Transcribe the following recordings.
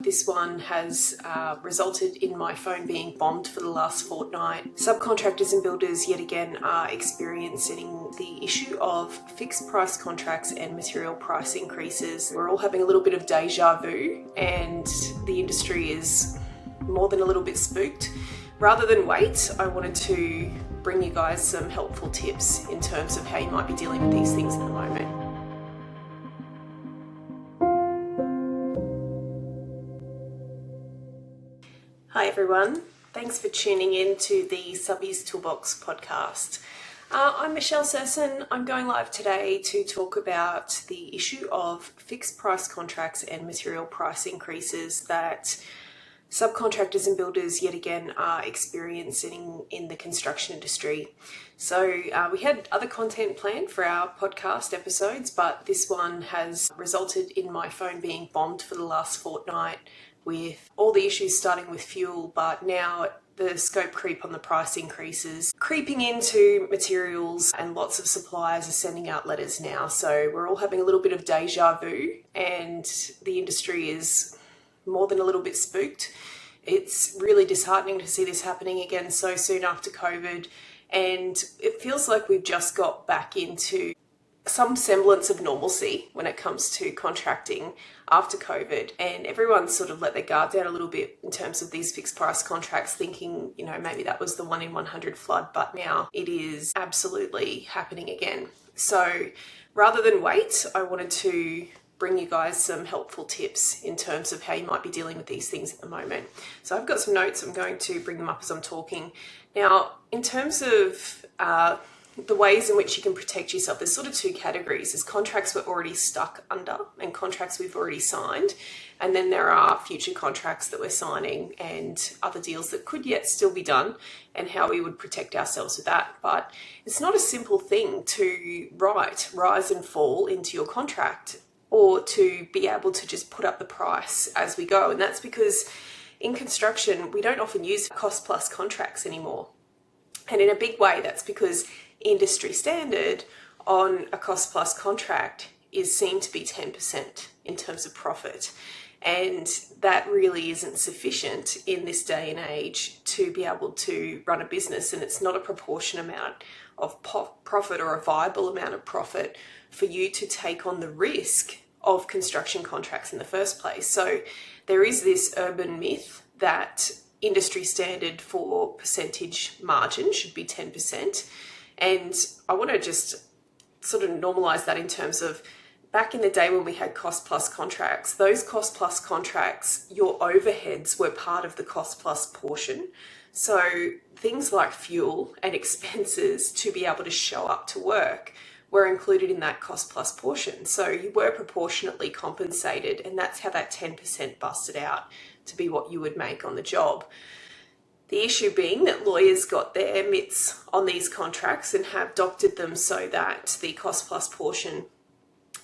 This one has resulted in my phone being bombed for the last fortnight. Subcontractors and builders yet again are experiencing the issue of fixed price contracts and material price increases. We're all having a little bit of déjà vu, and the industry is more than a little bit spooked. Rather than wait, I wanted to bring you guys some helpful tips in terms of how you might be dealing with these things at the moment. Hi everyone, thanks for tuning in to the Subbies Toolbox Podcast. I'm Michelle Cirson. I'm going live today to talk about the issue of fixed price contracts and material price increases that subcontractors and builders yet again are experiencing in the construction industry. So we had other content planned for our podcast episodes, but this one has resulted in my phone being bombed for the last fortnight, with all the issues starting with fuel, but now the scope creep on the price increases creeping into materials, and lots of suppliers are sending out letters now. So we're all having a little bit of déjà vu, and the industry is more than a little bit spooked. It's really disheartening to see this happening again so soon after COVID, and it feels like we've just got back into some semblance of normalcy when it comes to contracting after COVID, and everyone's sort of let their guard down a little bit in terms of these fixed price contracts, thinking, maybe that was the 1 in 100 flood, but now it is absolutely happening again. So rather than wait, I wanted to bring you guys some helpful tips in terms of how you might be dealing with these things at the moment. So I've got some notes. I'm going to bring them up as I'm talking. Now, in terms of the ways in which you can protect yourself, there's sort of two categories. There's contracts we're already stuck under and contracts we've already signed. And then there are future contracts that we're signing and other deals that could yet still be done, and how we would protect ourselves with that. But it's not a simple thing to write rise and fall into your contract, or to be able to just put up the price as we go. And that's because in construction, we don't often use cost plus contracts anymore. And in a big way, that's because industry standard on a cost plus contract is seen to be 10% in terms of profit. And that really isn't sufficient in this day and age to be able to run a business. And it's not a proportion amount of profit or a viable amount of profit for you to take on the risk of construction contracts in the first place. So there is this urban myth that industry standard for percentage margin should be 10%. And I want to just sort of normalize that in terms of back in the day when we had cost plus contracts, those cost plus contracts, your overheads were part of the cost plus portion. So things like fuel and expenses to be able to show up to work were included in that cost plus portion. So you were proportionately compensated, and that's how that 10% busted out to be what you would make on the job. The issue being that lawyers got their mitts on these contracts and have doctored them so that the cost plus portion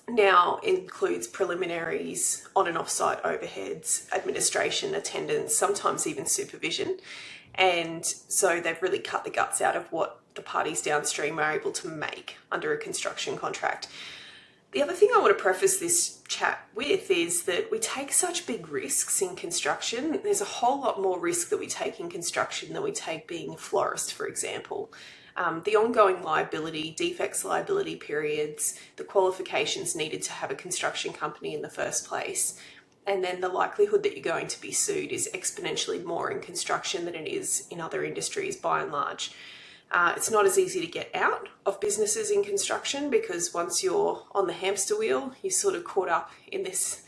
now includes preliminaries, on and off-site overheads, administration, attendance, sometimes even supervision. And so they've really cut the guts out of what the parties downstream are able to make under a construction contract. The other thing I want to preface this chat with is that we take such big risks in construction. There's a whole lot more risk that we take in construction than we take being a florist, for example. The ongoing liability, defects liability periods, the qualifications needed to have a construction company in the first place, and then the likelihood that you're going to be sued is exponentially more in construction than it is in other industries by and large. It's not as easy to get out of businesses in construction, because once you're on the hamster wheel, you're sort of caught up in this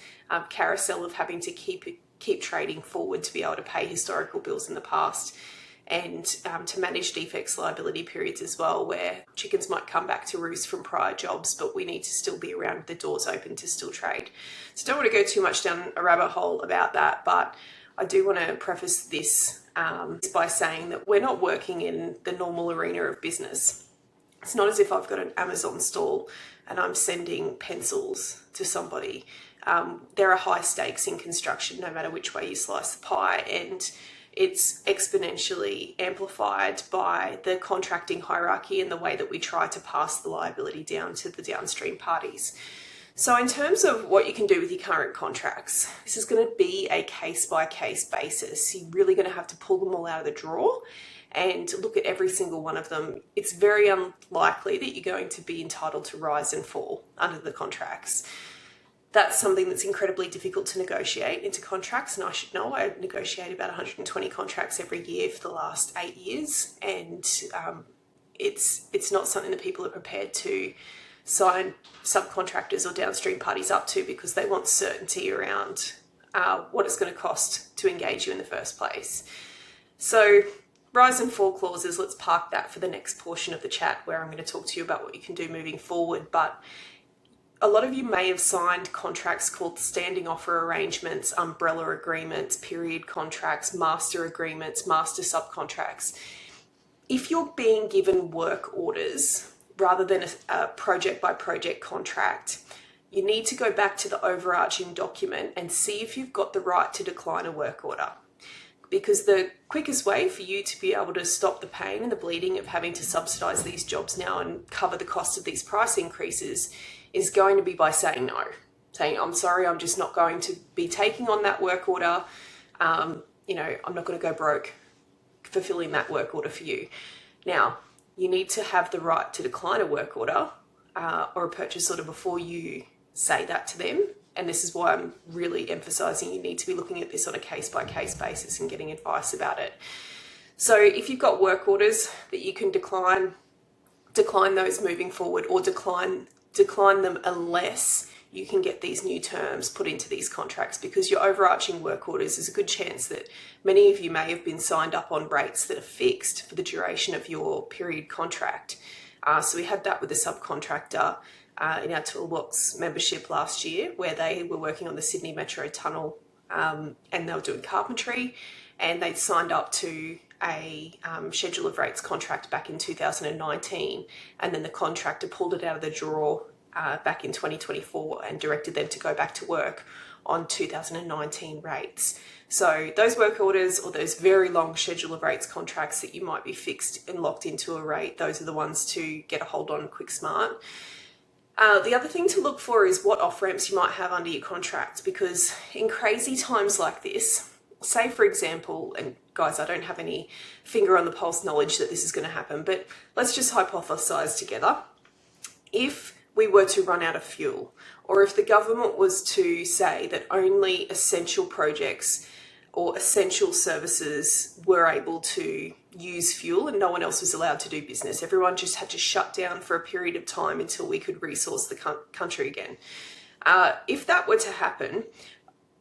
carousel of having to keep trading forward to be able to pay historical bills in the past, and to manage defects liability periods as well, where chickens might come back to roost from prior jobs, but we need to still be around with the doors open to still trade. So don't want to go too much down a rabbit hole about that, but I do want to preface this by saying that we're not working in the normal arena of business. It's not as if I've got an Amazon stall and I'm sending pencils to somebody. There are high stakes in construction, no matter which way you slice the pie, and it's exponentially amplified by the contracting hierarchy and the way that we try to pass the liability down to the downstream parties. So in terms of what you can do with your current contracts, this is going to be a case-by-case basis. You're really going to have to pull them all out of the drawer and look at every single one of them. It's very unlikely that you're going to be entitled to rise and fall under the contracts. That's something that's incredibly difficult to negotiate into contracts, and I should know I negotiate about 120 contracts every year for the last 8 years, and it's not something that people are prepared to sign subcontractors or downstream parties up to, because they want certainty around what it's going to cost to engage you in the first place. So rise and fall clauses, let's park that for the next portion of the chat, where I'm going to talk to you about what you can do moving forward. But a lot of you may have signed contracts called standing offer arrangements, umbrella agreements, period contracts, master agreements, master subcontracts. If you're being given work orders rather than a project by project contract, you need to go back to the overarching document and see if you've got the right to decline a work order. Because the quickest way for you to be able to stop the pain and the bleeding of having to subsidise these jobs now and cover the cost of these price increases is going to be by saying no. Saying, I'm sorry, I'm just not going to be taking on that work order. I'm not going to go broke fulfilling that work order for you. Now, you need to have the right to decline a work order or a purchase order before you say that to them. And this is why I'm really emphasising you need to be looking at this on a case-by-case basis and getting advice about it. So if you've got work orders that you can decline those moving forward, or decline them unless you can get these new terms put into these contracts, because your overarching work orders, there's a good chance that many of you may have been signed up on rates that are fixed for the duration of your period contract. So we had that with a subcontractor in our Toolbox membership last year, where they were working on the Sydney Metro Tunnel and they were doing carpentry, and they'd signed up to a schedule of rates contract back in 2019, and then the contractor pulled it out of the drawer back in 2024 and directed them to go back to work on 2019 rates. So those work orders, or those very long schedule of rates contracts that you might be fixed and locked into a rate, those are the ones to get a hold on quick smart. The other thing to look for is what off-ramps you might have under your contract, because in crazy times like this, say for example, and guys, I don't have any finger on the pulse knowledge that this is going to happen, but let's just hypothesize together. If we were to run out of fuel, or if the government was to say that only essential projects or essential services were able to use fuel and no one else was allowed to do business, everyone just had to shut down for a period of time until we could resource the country again. If that were to happen,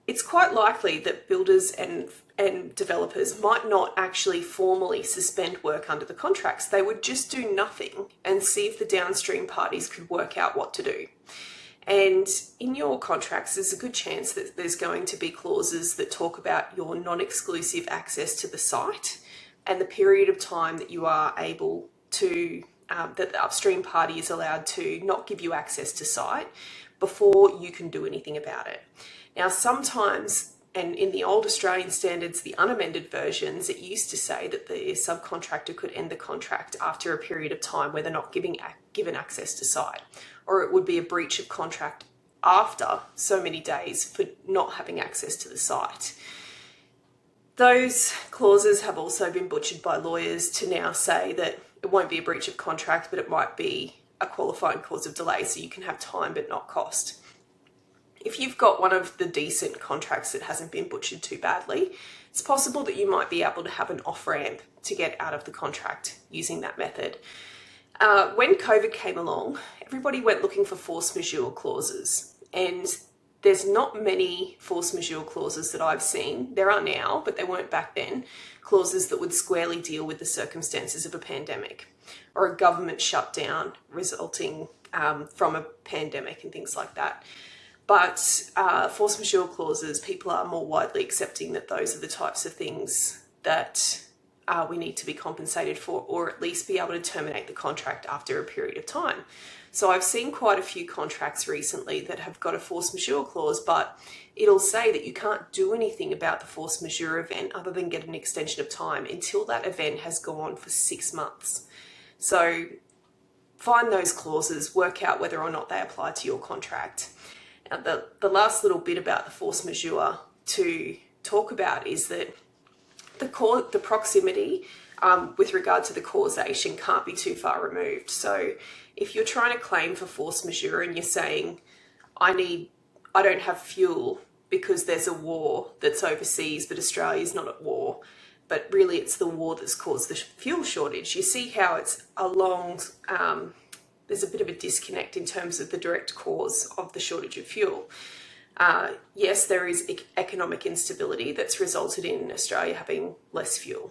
it's quite likely that builders and developers might not actually formally suspend work under the contracts. They would just do nothing and see if the downstream parties could work out what to do. And in your contracts, there's a good chance that there's going to be clauses that talk about your non-exclusive access to the site and the period of time that you are able to, that the upstream party is allowed to not give you access to site before you can do anything about it. Now, sometimes, and in the old Australian standards, the unamended versions, it used to say that the subcontractor could end the contract after a period of time where they're not given access to site, or it would be a breach of contract after so many days for not having access to the site. Those clauses have also been butchered by lawyers to now say that it won't be a breach of contract, but it might be a qualifying cause of delay, so you can have time but not cost. If you've got one of the decent contracts that hasn't been butchered too badly, it's possible that you might be able to have an off-ramp to get out of the contract using that method. When COVID came along, everybody went looking for force majeure clauses, and there's not many force majeure clauses that I've seen. There are now, but they weren't back then, clauses that would squarely deal with the circumstances of a pandemic or a government shutdown resulting from a pandemic and things like that. But force majeure clauses, people are more widely accepting that those are the types of things that we need to be compensated for, or at least be able to terminate the contract after a period of time. So I've seen quite a few contracts recently that have got a force majeure clause, but it'll say that you can't do anything about the force majeure event other than get an extension of time until that event has gone for 6 months. So find those clauses, work out whether or not they apply to your contract. Now, the last little bit about the force majeure to talk about is that the proximity with regard to the causation can't be too far removed. So if you're trying to claim for force majeure and you're saying, I don't have fuel because there's a war that's overseas, but Australia's not at war, but really it's the war that's caused the fuel shortage. You see how it's there's a bit of a disconnect in terms of the direct cause of the shortage of fuel. Yes, there is economic instability that's resulted in Australia having less fuel,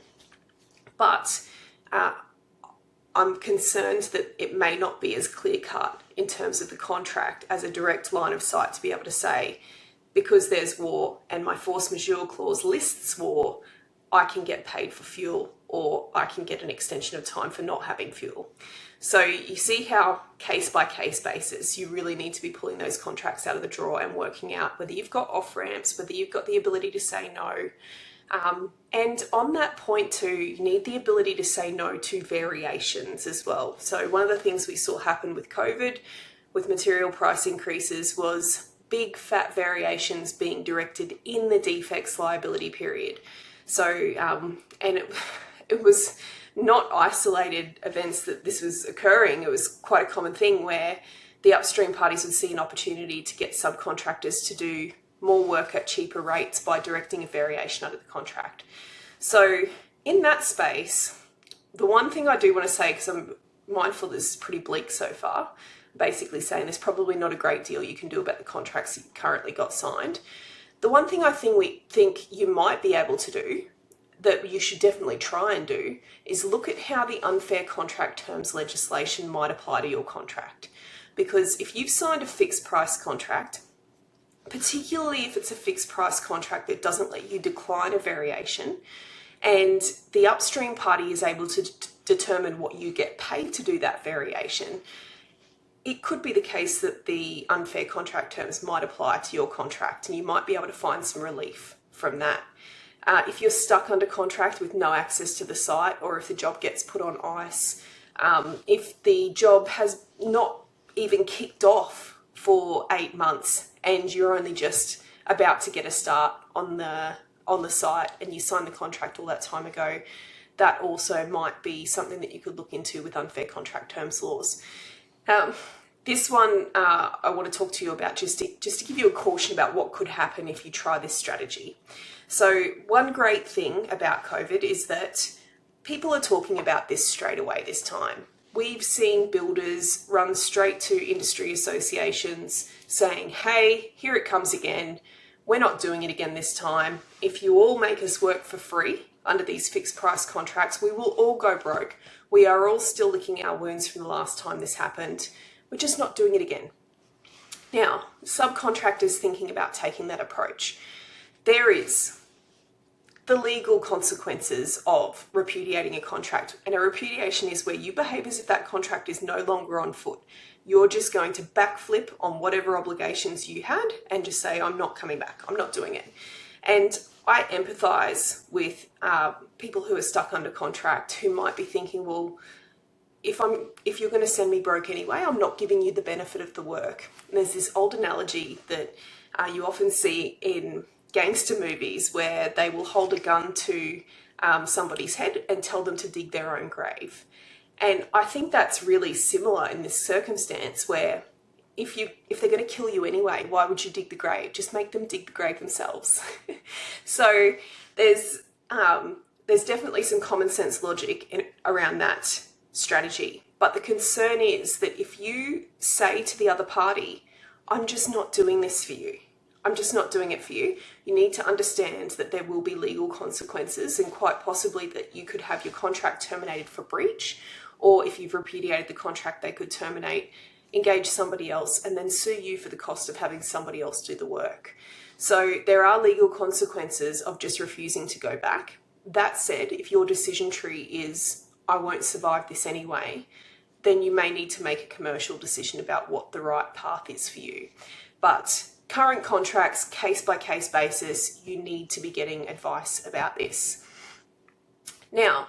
but I'm concerned that it may not be as clear-cut in terms of the contract as a direct line of sight to be able to say, because there's war and my force majeure clause lists war, I can get paid for fuel, or I can get an extension of time for not having fuel. So you see how case by case basis, you really need to be pulling those contracts out of the drawer and working out whether you've got off ramps, whether you've got the ability to say no. And on that point too, you need the ability to say no to variations as well. So one of the things we saw happen with COVID, with material price increases, was big fat variations being directed in the defects liability period. So, and it was not isolated events that this was occurring. It was quite a common thing where the upstream parties would see an opportunity to get subcontractors to do more work at cheaper rates by directing a variation under the contract. So in that space, the one thing I do want to say, because I'm mindful this is pretty bleak so far, basically saying there's probably not a great deal you can do about the contracts you currently got signed. The one thing I think you might be able to do, that you should definitely try and do, is look at how the unfair contract terms legislation might apply to your contract. Because if you've signed a fixed price contract, particularly if it's a fixed price contract that doesn't let you decline a variation, and the upstream party is able to determine what you get paid to do that variation, it could be the case that the unfair contract terms might apply to your contract, and you might be able to find some relief from that. If you're stuck under contract with no access to the site, or if the job gets put on ice, if the job has not even kicked off for 8 months and you're only just about to get a start on the site and you signed the contract all that time ago, that also might be something that you could look into with unfair contract terms laws. This one I want to talk to you about just to give you a caution about what could happen if you try this strategy. So one great thing about COVID is that people are talking about this straight away this time. We've seen builders run straight to industry associations saying, hey, here it comes again. We're not doing it again this time. If you all make us work for free under these fixed price contracts, we will all go broke. We are all still licking our wounds from the last time this happened. We're just not doing it again. Now, subcontractors thinking about taking that approach. There is the legal consequences of repudiating a contract. And a repudiation is where you behave as if that contract is no longer on foot. You're just going to backflip on whatever obligations you had and just say, I'm not coming back. I'm not doing it. And I empathise with people who are stuck under contract who might be thinking, well, if you're going to send me broke anyway, I'm not giving you the benefit of the work. And there's this old analogy that you often see in gangster movies where they will hold a gun to somebody's head and tell them to dig their own grave. And I think that's really similar in this circumstance where if they're going to kill you anyway, why would you dig the grave? Just make them dig the grave themselves. So there's definitely some common sense logic around that strategy. But the concern is that if you say to the other party, I'm just not doing this for you, I'm just not doing it for you, you need to understand that there will be legal consequences and quite possibly that you could have your contract terminated for breach, or if you've repudiated the contract, they could terminate, engage somebody else and then sue you for the cost of having somebody else do the work. So there are legal consequences of just refusing to go back. That said, if your decision tree is, I won't survive this anyway, then you may need to make a commercial decision about what the right path is for you. But current contracts, case by case basis, you need to be getting advice about this. Now,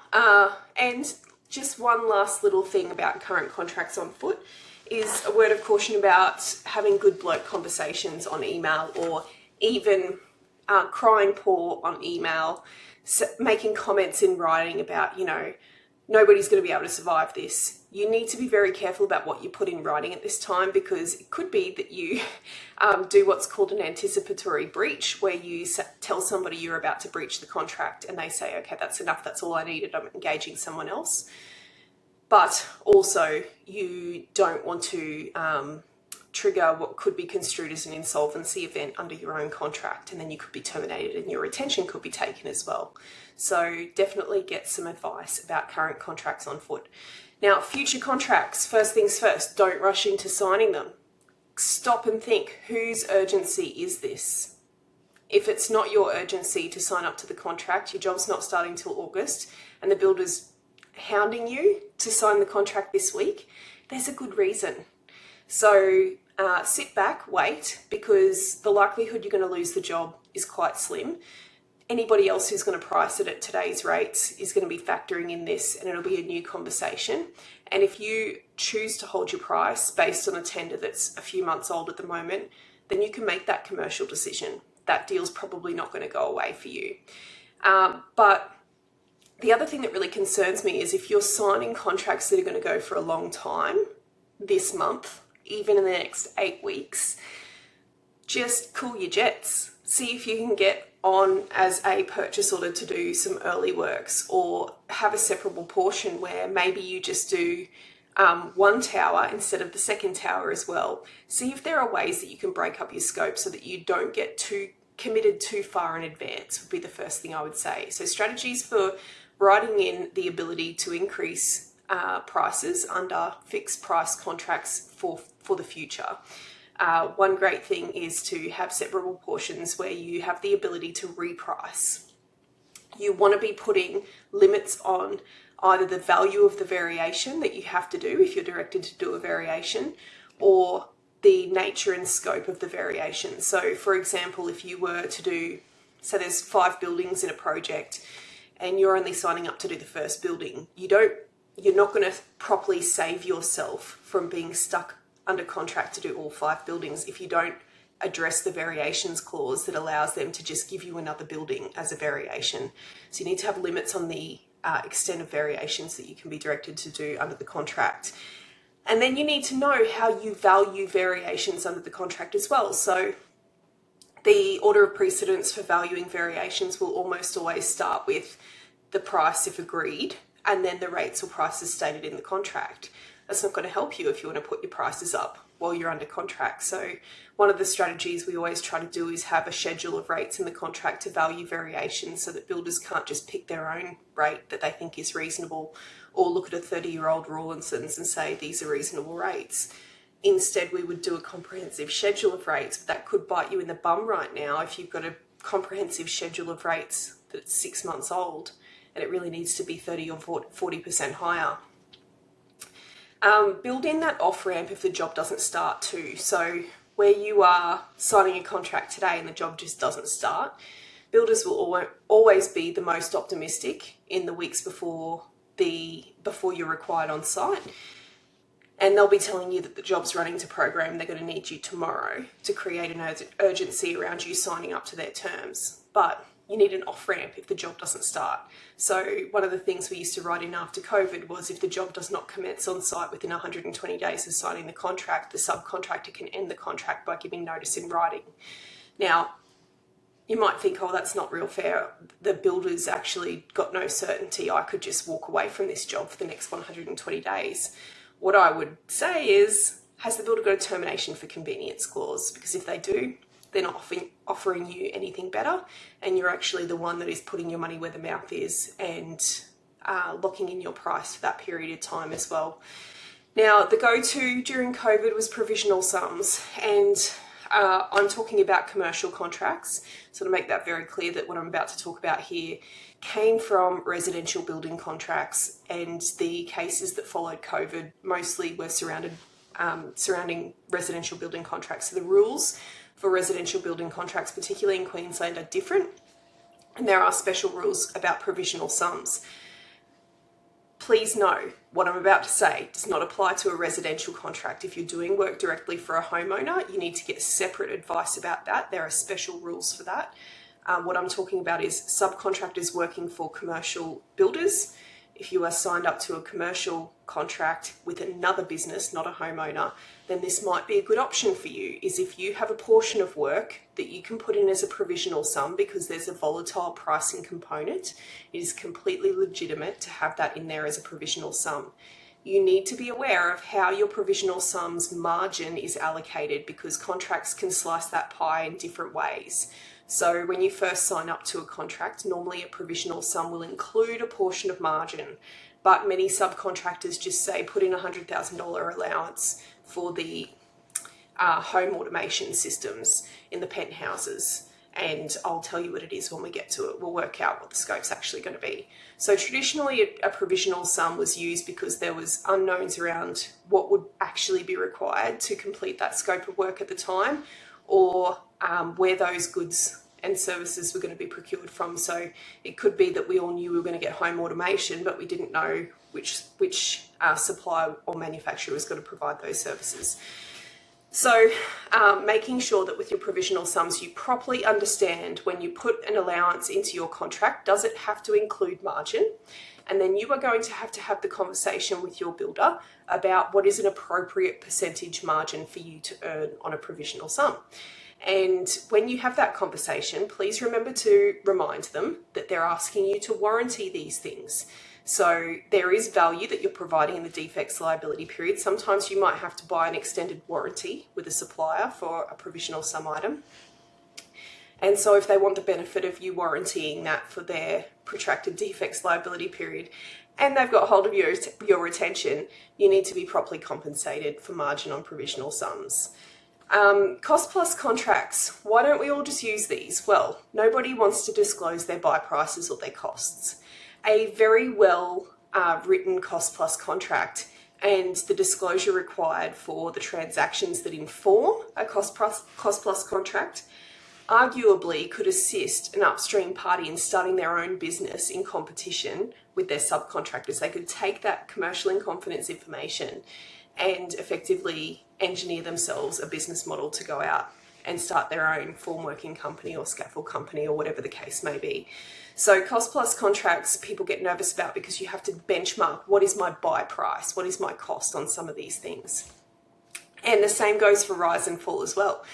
and just one last little thing about current contracts on foot is a word of caution about having good bloke conversations on email, or even crying poor on email, making comments in writing about, nobody's going to be able to survive this. You need to be very careful about what you put in writing at this time, because it could be that you do what's called an anticipatory breach, where you tell somebody you're about to breach the contract and they say, okay, that's enough, that's all I needed, I'm engaging someone else. But also you don't want to trigger what could be construed as an insolvency event under your own contract, and then you could be terminated and your retention could be taken as well. So definitely get some advice about current contracts on foot. Now, future contracts, first things first, don't rush into signing them. Stop and think, whose urgency is this? If it's not your urgency to sign up to the contract, your job's not starting till August, and the builder's hounding you to sign the contract this week, there's a good reason. So sit back, wait, because the likelihood you're going to lose the job is quite slim. Anybody else who's going to price it at today's rates is going to be factoring in this, and it'll be a new conversation. And if you choose to hold your price based on a tender that's a few months old at the moment, then you can make that commercial decision. That deal's probably not going to go away for you. But the other thing that really concerns me is if you're signing contracts that are going to go for a long time, this month, even in the next 8 weeks, just cool your jets. See if you can get on as a purchase order to do some early works, or have a separable portion where maybe you just do one tower instead of the second tower as well. See if there are ways that you can break up your scope so that you don't get too committed too far in advance, would be the first thing I would say. So strategies for writing in the ability to increase prices under fixed price contracts for the future. One great thing is to have separable portions where you have the ability to reprice. You want to be putting limits on either the value of the variation that you have to do if you're directed to do a variation, or the nature and scope of the variation. So for example, if you were to do, so there's 5 buildings in a project and you're only signing up to do the first building, you're not going to properly save yourself from being stuck under contract to do all 5 buildings if you don't address the variations clause that allows them to just give you another building as a variation. So you need to have limits on the extent of variations that you can be directed to do under the contract. And then you need to know how you value variations under the contract as well. So the order of precedence for valuing variations will almost always start with the price if agreed, and then the rates or prices stated in the contract. That's not going to help you if you want to put your prices up while you're under contract. So one of the strategies we always try to do is have a schedule of rates in the contract to value variations, so that builders can't just pick their own rate that they think is reasonable, or look at a 30-year-old Rawlinson's and say these are reasonable rates. Instead, we would do a comprehensive schedule of rates, but that could bite you in the bum right now if you've got a comprehensive schedule of rates that's 6 months old and it really needs to be 30 or 40% higher. Build in that off-ramp if the job doesn't start too. So where you are signing a contract today and the job just doesn't start, builders will always be the most optimistic in the weeks before you're required on site. And they'll be telling you that the job's running to program, they're going to need you tomorrow to create an urgency around you signing up to their terms. But you need an off-ramp if the job doesn't start. So one of the things we used to write in after COVID was if the job does not commence on site within 120 days of signing the contract, the subcontractor can end the contract by giving notice in writing. Now, you might think, oh, that's not real fair. The builder's actually got no certainty. I could just walk away from this job for the next 120 days. What I would say is, has the builder got a termination for convenience clause? Because if they do, they're not offering you anything better, and you're actually the one that is putting your money where the mouth is and locking in your price for that period of time as well. Now, the go-to during COVID was provisional sums, and I'm talking about commercial contracts. So to make that very clear, that what I'm about to talk about here came from residential building contracts, and the cases that followed COVID mostly were surrounding residential building contracts. So the rules for residential building contracts, particularly in Queensland, are different, and there are special rules about provisional sums. please know what I'm about to say does not apply to a residential contract. If you're doing work directly for a homeowner, you need to get separate advice about that. There are special rules for that. What I'm talking about is subcontractors working for commercial builders. If you are signed up to a commercial contract with another business, not a homeowner, then this might be a good option for you, is if you have a portion of work that you can put in as a provisional sum because there's a volatile pricing component, it is completely legitimate to have that in there as a provisional sum. You need to be aware of how your provisional sum's margin is allocated because contracts can slice that pie in different ways. So when you first sign up to a contract, normally a provisional sum will include a portion of margin, but many subcontractors just say put in $100,000 allowance for the home automation systems in the penthouses. And I'll tell you what it is when we get to it. We'll work out what the scope's actually going to be. So traditionally a provisional sum was used because there was unknowns around what would actually be required to complete that scope of work at the time, or where those goods and services were going to be procured from. So it could be that we all knew we were going to get home automation, but we didn't know which supplier or manufacturer was going to provide those services. So making sure that with your provisional sums, you properly understand when you put an allowance into your contract, does it have to include margin? And then you are going to have the conversation with your builder about what is an appropriate percentage margin for you to earn on a provisional sum. And when you have that conversation, please remember to remind them that they're asking you to warranty these things. So there is value that you're providing in the defects liability period. Sometimes you might have to buy an extended warranty with a supplier for a provisional sum item. And so if they want the benefit of you warrantying that for their protracted defects liability period, and they've got hold of your retention, you need to be properly compensated for margin on provisional sums. Cost plus contracts. Why don't we all just use these? Well, nobody wants to disclose their buy prices or their costs. A very well written cost plus contract and the disclosure required for the transactions that inform a cost plus contract arguably could assist an upstream party in starting their own business in competition with their subcontractors. They could take that commercial in confidence information and effectively engineer themselves a business model to go out and start their own formworking company or scaffold company or whatever the case may be. So cost plus contracts, people get nervous about because you have to benchmark what is my buy price, what is my cost on some of these things. And the same goes for rise and fall as well.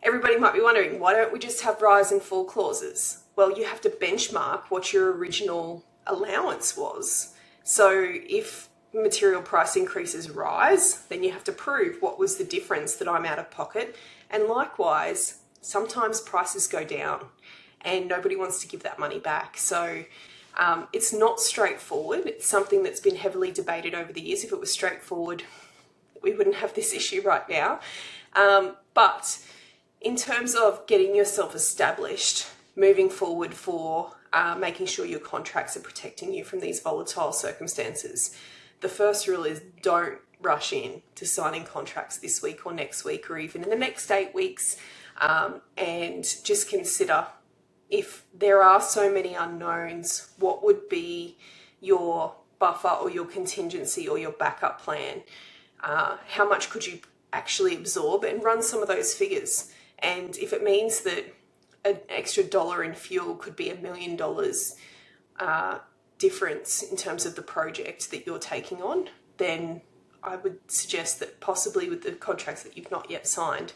Everybody might be wondering, why don't we just have rise and fall clauses? Well, you have to benchmark what your original allowance was. So if material price increases rise, then you have to prove what was the difference that I'm out of pocket. And likewise, sometimes prices go down and nobody wants to give that money back. So it's not straightforward. It's something that's been heavily debated over the years. If it was straightforward, we wouldn't have this issue right now. But in terms of getting yourself established, moving forward for making sure your contracts are protecting you from these volatile circumstances, the first rule is don't rush in to signing contracts this week or next week or even in the next 8 weeks, and just consider, if there are so many unknowns, what would be your buffer or your contingency or your backup plan? How much could you actually absorb, and run some of those figures? And if it means that an extra dollar in fuel could be $1 million difference in terms of the project that you're taking on, then I would suggest that possibly with the contracts that you've not yet signed,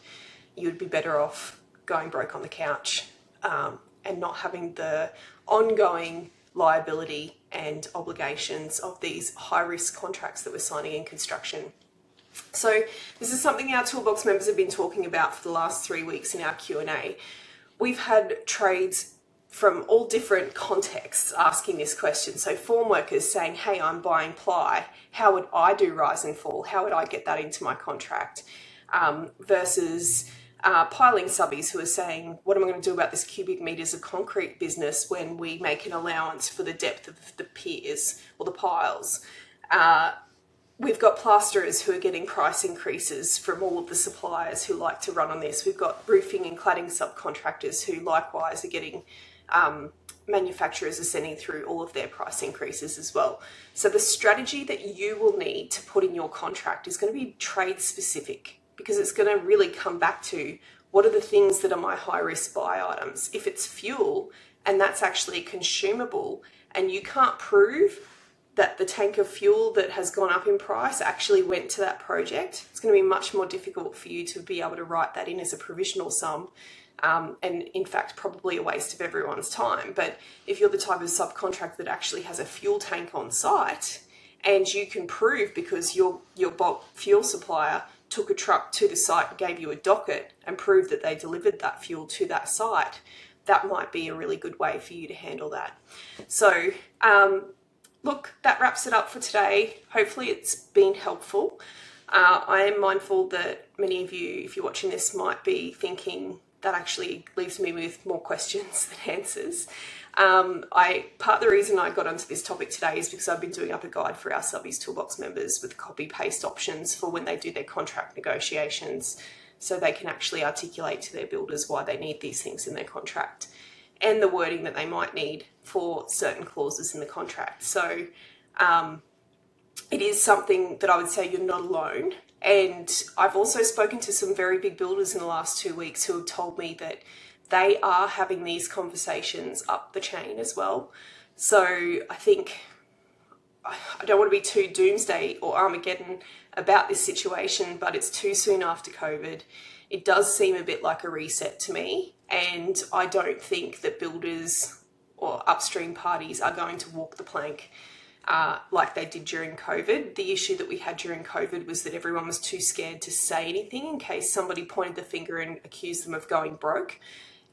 you would be better off going broke on the couch and not having the ongoing liability and obligations of these high-risk contracts that we're signing in construction. So this is something our Toolbox members have been talking about for the last 3 weeks in our Q&A. We've had trades from all different contexts asking this question. So form workers saying, hey, I'm buying ply. How would I do rise and fall? How would I get that into my contract? Versus piling subbies who are saying, what am I going to do about this cubic meters of concrete business when we make an allowance for the depth of the piers or the piles? We've got plasterers who are getting price increases from all of the suppliers who like to run on this. We've got roofing and cladding subcontractors who likewise are getting manufacturers are sending through all of their price increases as well. So the strategy that you will need to put in your contract is going to be trade specific, because it's going to really come back to what are the things that are my high risk buy items. If it's fuel and that's actually consumable and you can't prove that the tank of fuel that has gone up in price actually went to that project, it's going to be much more difficult for you to be able to write that in as a provisional sum. And in fact, probably a waste of everyone's time. But if you're the type of subcontractor that actually has a fuel tank on site and you can prove, because your bulk fuel supplier took a truck to the site and gave you a docket and proved that they delivered that fuel to that site, that might be a really good way for you to handle that. So, look, that wraps it up for today. Hopefully it's been helpful. I am mindful that many of you, if you're watching this, might be thinking that actually leaves me with more questions than answers. Part of the reason I got onto this topic today is because I've been doing up a guide for our Subbies Toolbox members with copy-paste options for when they do their contract negotiations, so they can actually articulate to their builders why they need these things in their contract and the wording that they might need for certain clauses in the contract. So it is something that I would say you're not alone. And I've also spoken to some very big builders in the last 2 weeks who have told me that they are having these conversations up the chain as well. So I think I don't want to be too doomsday or Armageddon about this situation, but it's too soon after COVID. It does seem a bit like a reset to me. And I don't think that builders or upstream parties are going to walk the plank like they did during COVID. The issue that we had during COVID was that everyone was too scared to say anything in case somebody pointed the finger and accused them of going broke.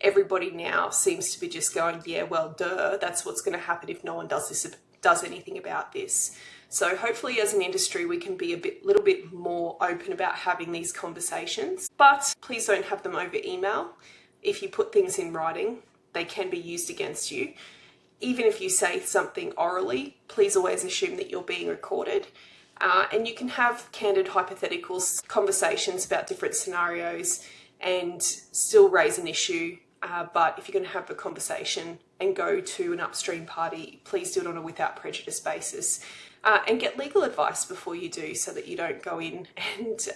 Everybody now seems to be just going, yeah, well, duh, that's what's going to happen if no one does anything about this. So hopefully as an industry, we can be little bit more open about having these conversations, but please don't have them over email. If you put things in writing, they can be used against you. Even if you say something orally, please always assume that you're being recorded. And you can have candid hypotheticals, conversations about different scenarios and still raise an issue. But if you're going to have a conversation and go to an upstream party, please do it on a without prejudice basis. And get legal advice before you do, so that you don't go in and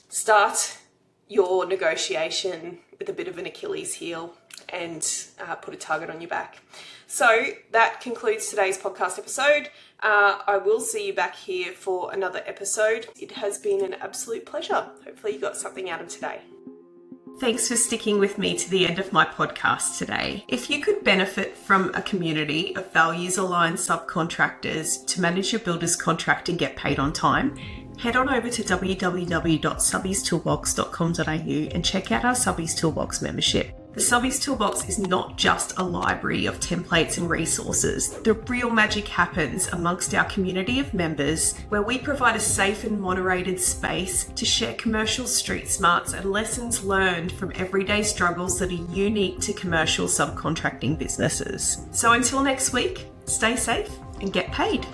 start your negotiation with a bit of an Achilles heel and put a target on your back. So that concludes today's podcast episode. I will see you back here for another episode. It has been an absolute pleasure. Hopefully you got something out of today. Thanks for sticking with me to the end of my podcast today. If you could benefit from a community of values-aligned subcontractors to manage your builder's contract and get paid on time, head on over to www.subbiestoolbox.com.au and check out our Subbies Toolbox membership. The Subbies Toolbox is not just a library of templates and resources. The real magic happens amongst our community of members, where we provide a safe and moderated space to share commercial street smarts and lessons learned from everyday struggles that are unique to commercial subcontracting businesses. So until next week, stay safe and get paid.